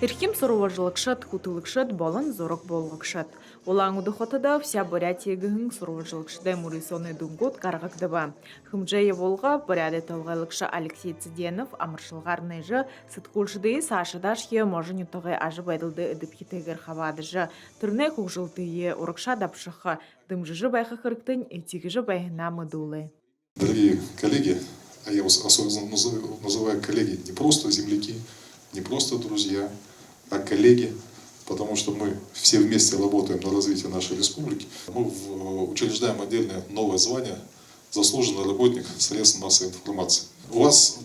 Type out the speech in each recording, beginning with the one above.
Эрхим сурвалжылыкшат, хутылыкшат, болон зорок болгыкшат. Улаң удухотада вся Бурятия гыгын сурвалжылыкшыда мурисоны дунгут каргагдыба. Хымжая волга поряде толгайлыкша Алексей Циденов, амыршылгарны жы, сыткулшыды сашыдашхе можын ютығы ажы байдылды эдіпхетегер хавадыжы. Түрне хужылтые урыкша дапшыха, дымжыжы байха хырктын, этигіжі байхына мыдулы. Дорогие коллеги, а я вас особенно называю коллеги, не просто земляки, не просто друзья, а коллеги, потому что мы все вместе работаем на развитие нашей республики. Мы учреждаем отдельное новое звание «Заслуженный работник средств массовой информации». У вас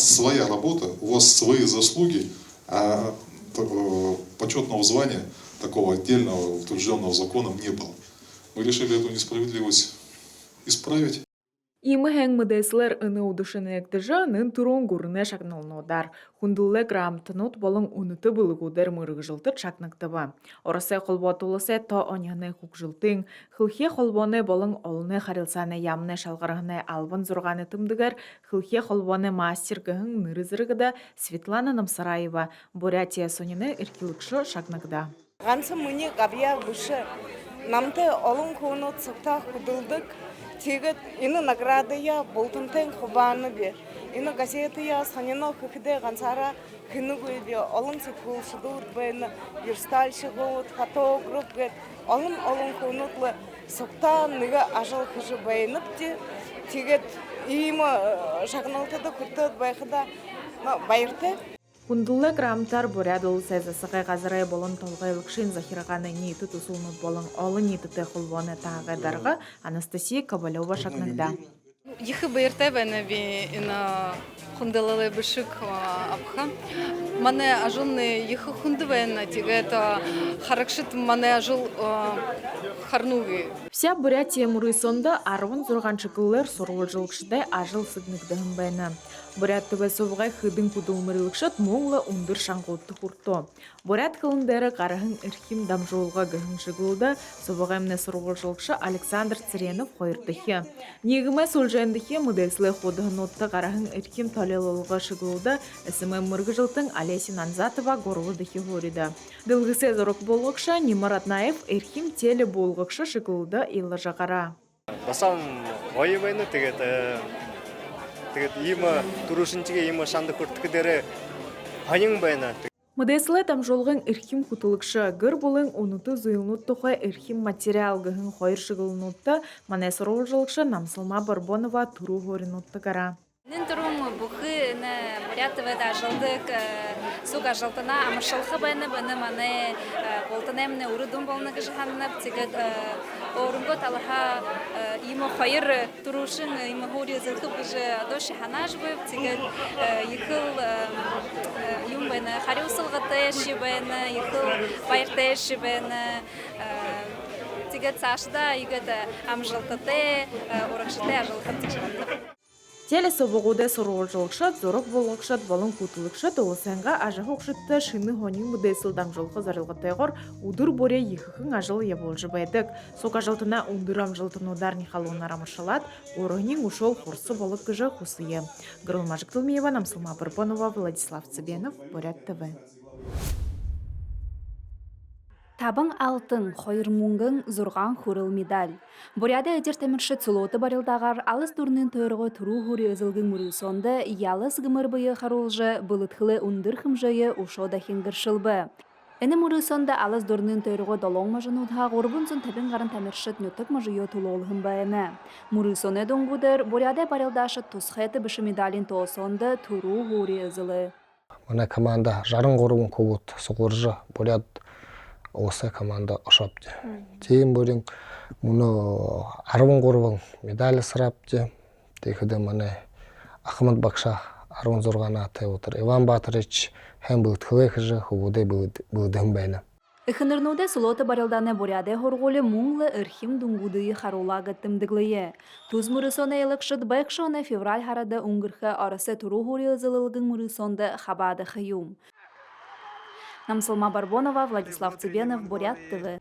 своя работа, у вас свои заслуги, а почетного звания, такого отдельного, утвержденного законом, не было. Мы решили эту несправедливость исправить. Имы хэң мыдэслэр ыны удышынэктыжы нын турун гурны шакналнодар. Хундуллэ грамотнот болың уныты былыгудэр мырыгжылты чакнактыба. Орасы холботулысы то оняны хукжылтың. Хылхе холбоны болың олны харилсаны ямны шалгарыгны албын зурганы тымдыгар. Хылхе холбоны мастер гыгын нырызырыгыда Светлана Намсараева. Бурятия сонины иркилыкшы шакнагда. Гансы мыне габия выше. Намты олың конот сықта худылдык. Тегет ины награды я болтынтен хубаны бе. Ины газеты я санино хыхде гансара хынугы бе. Олын сыкул шыдур бен юрстальши год, фотограф бе. Олын конутлы сықта ныга ажал хыжы байынып де. Тегет имы шагналтыды күртөд байхыда байырты. Хундуллы грамотар бурядыл сезасыгай газырай болын толгайлыкшын захираганы ниеті тусулнут болын олы ниеті хулбоны тағайдарға Анастасия Ковалева шакнагда. Їхи байыртай бәні бі іна хундалалы бішік апха. Мане ажылны їхи хунды бәні тегет харакшыт мане ажыл харнуги. Вся Бурятия мурысонда арвын зурганчыкылыр сурвалжылыкшыдай ажыл сыгныкдығын бәні. Бурят төве совғай хыдың кудылмырылыкшат моңлы ундыр шаңғылтты хурто. Бурят кылындары қарығын ирхим дамжолға гыхын жығылды, совғаймны сурвалжылыкшы Александр Циренов қойырдыхи. Негіме сөлжайындыхи мұдайсылы ходығын отты қарығын ирхим толелылығы жығылды, әсімі мұрғы жылтың Олеся Нанзатова горлыдыхи хориды. Дылғысы зорок болғықша Немар Атнаев ирхим телі болғықшы жығылды илы жағара. Басам ойыбайны тегет има турушинчиге има шанды көрткідері ханын байна. Мыдайсылы тамжолғын ирхим хутылыкшы гыр болың онуты зуйлнут тұқы ирхим материал гыхын қойыр шығылнутты мане сұрылжылықшы Намсылма Барбонова туру горинутты гара. Нинтрум бухы на Бурятоведа жылдык суга жылтына амыршылқы байны баны мане болтынемне урудун болны гыжханнып тегет орынго талаха има хайыр турушын има хори зылқы быжы адоши ханаж бып тегет йхыл юм байны хариусылғыты ши байны йхыл байырты ши байны тегет сашда йгет амжылтыты урақшыты ажылқы Теле собогуде сурвалжылыкшат, зорок болгыкшат, болын кутылыкшат, олысанға ажығы оқшытты шыны хонин мұдайсыл дамжылқы зарылғытайғыр удыр боре ехіхін ажыл еболжы байдық. Сок ажылтына ундыр амжылтын удар Нихалуна рамышалат, орығынен ушол хорсы болық кыжы хусые. Грылмажық Тылмеева, Намсылма Барбонова, Владислав Цыбенов, Бурят ТВ. Табың алтын, қойыр мұңғын, зұрған хурыл медаль. Буряда әдер тәмірші цулоты барылдағар, алыс дұрнын тойырғы тұру хуры өзілгін мұрыл сонды, ялыс ғымыр бұйы қарулжы, бұлытқылы ұндыр хымжайы ұшода хенгіршілбі. Әні мұрыл сонды алыс дұрнын тойырғы долоң мажын ұдға ғорбын сын табын ғарын тәміршіт нөтік мажыйы тұлы олғын бәйіні. Мұрыл соны доңғыдыр, Буряда барылдашы тұсқеті бішы медалін тоғысонды тұру хуры өзілі. Мына команда жарын ғорбын көбіт, сұғыржы, Буряд осы команда ұшапты. Тейін бөлің мұны арвын ғорбын медалі сырапты. Текіді мұны Ахмад Бакша арвын зорғаны атай отыр. Иван Батырыч хәм бұлтқылы қыжы хубудай бұлдың бәйні. Ихынырнуде сұлоты барылданы Буряде хорголы мұңлы үрхим дүңгудыйы харула гыттымдыглые. Туз мұрысоны елікшыд байқшоны февраль харады ұңғырхы арасы тұру хори ызылылығын мұрысонды хабады қиюм. Намсылма Барбонова, Владислав Цыбенов, Бурят ТВ.